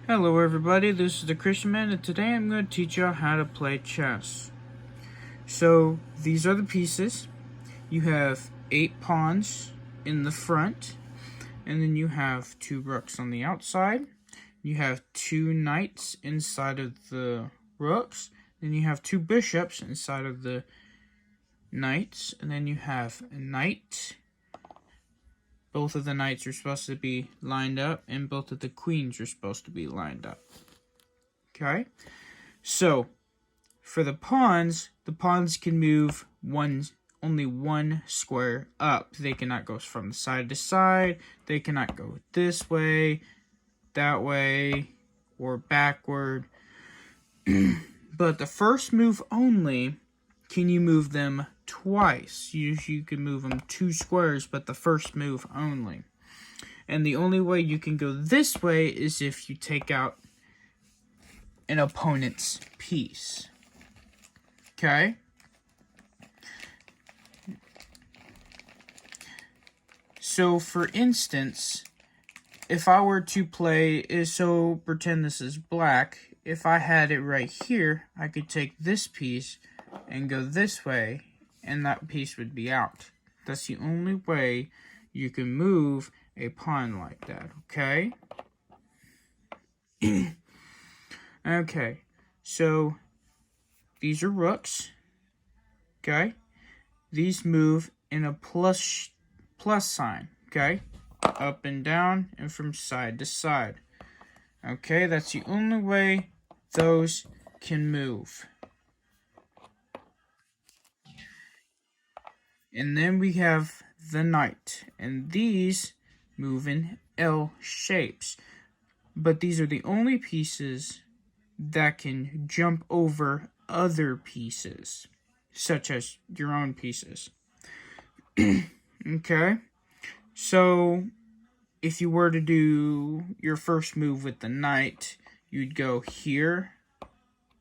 Hello everybody, this is the Christian Man, and today I'm going to teach you how to play chess. So, these are the pieces. You have 8 pawns in the front, and then you have 2 rooks on the outside. You have 2 knights inside of the rooks, then you have 2 bishops inside of the knights, and then you have a knight. Both of the knights are supposed to be lined up, and both of the queens are supposed to be lined up. Okay? So, for the pawns can move only one square up. They cannot go from side to side. They cannot go this way, that way, or backward. But the first move only, can you move them twice? You can move them 2 squares, but the first move only. And the only way you can go this way is if you take out an opponent's piece. Okay? So, for instance, if I were to play, so pretend this is black, if I had it right here, I could take this piece and go this way, and that piece would be out. That's the only way you can move a pawn like that, okay? Okay, so these are rooks, okay? These move in a plus sign, okay? Up and down and from side to side. Okay, that's the only way those can move. And then we have the knight, and these move in L shapes. But these are the only pieces that can jump over other pieces, such as your own pieces. Okay, so if you were to do your first move with the knight, you'd go here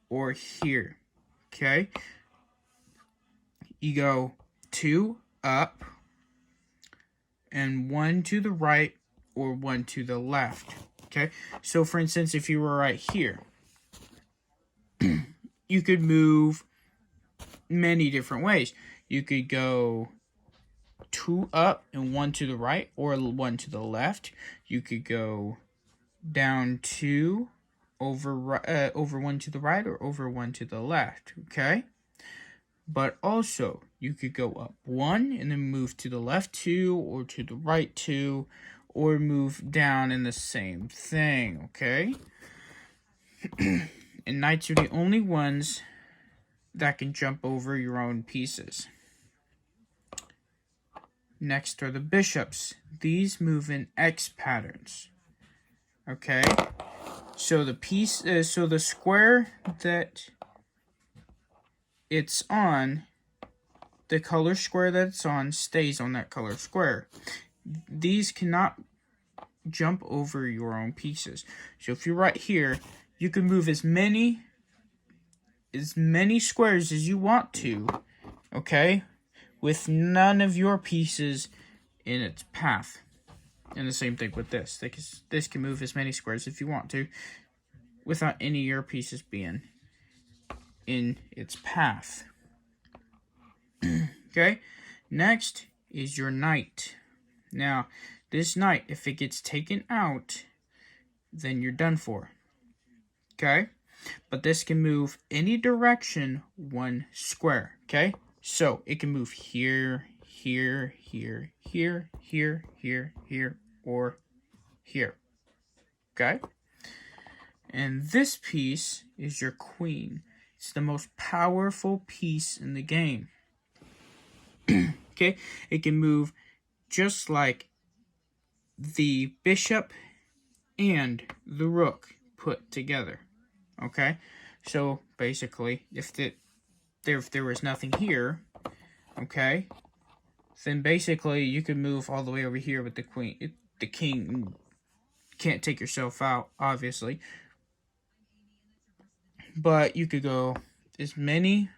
or here. Okay, you go 2 up and 1 to the right or 1 to the left. Okay, so for instance, if you were right here, you could move many different ways. You could go 2 up and 1 to the right or 1 to the left. You could go down 2 over 1 to the right or over 1 to the left, okay? But also, you could go up 1 and then move to the left 2 or to the right 2 or move down in the same thing, okay? And knights are the only ones that can jump over your own pieces. Next are the bishops. These move in X patterns. Okay? So the square that it's on, the color square that it's on stays on that color square. These cannot jump over your own pieces. So if you're right here, you can move as many squares as you want to, okay, with none of your pieces in its path. And the same thing with this. This can move as many squares if you want to, without any of your pieces being in its path. Okay, next is your knight. Now, this knight, if it gets taken out, then you're done for. Okay, but this can move any direction 1 square. Okay, so it can move here, here, here, here, here, here, here, or here. Okay, and this piece is your queen. It's the most powerful piece in the game. Okay, it can move just like the bishop and the rook put together. Okay, so basically, if there was nothing here, okay, then basically you could move all the way over here with the queen. The king can't take yourself out, obviously, but you could go as many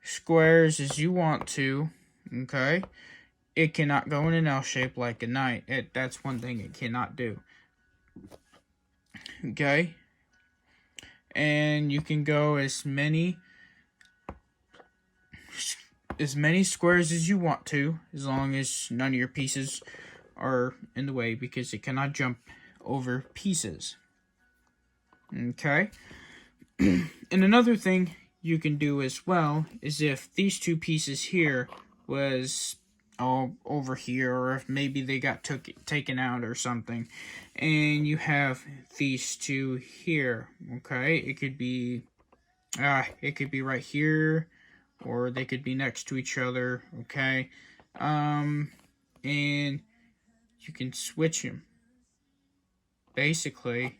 squares as you want to. Okay, it cannot go in an L shape like a knight. That's one thing it cannot do. okay? And you can go as many squares as you want to, as long as none of your pieces are in the way, because it cannot jump over pieces. Okay? And another thing you can do as well is if these two pieces here was all over here, or if maybe they got taken out or something, and you have these two here, okay? It could be right here, or they could be next to each other, okay? And you can switch them. Basically,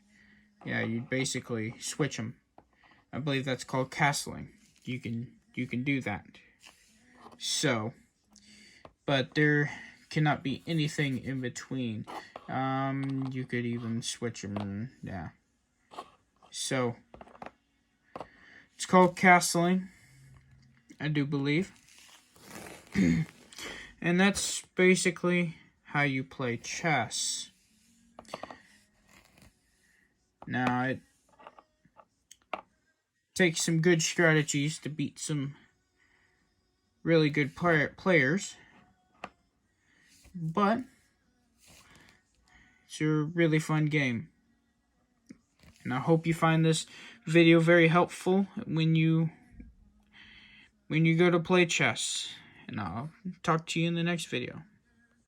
yeah, you basically switch them. I believe that's called castling. You can do that. So, but there cannot be anything in between. You could even switch them. Yeah. So, it's called castling, I do believe. And that's basically how you play chess. Now, it takes some good strategies to beat some really good players, but it's a really fun game. And I hope you find this video very helpful when you go to play chess. And I'll talk to you in the next video.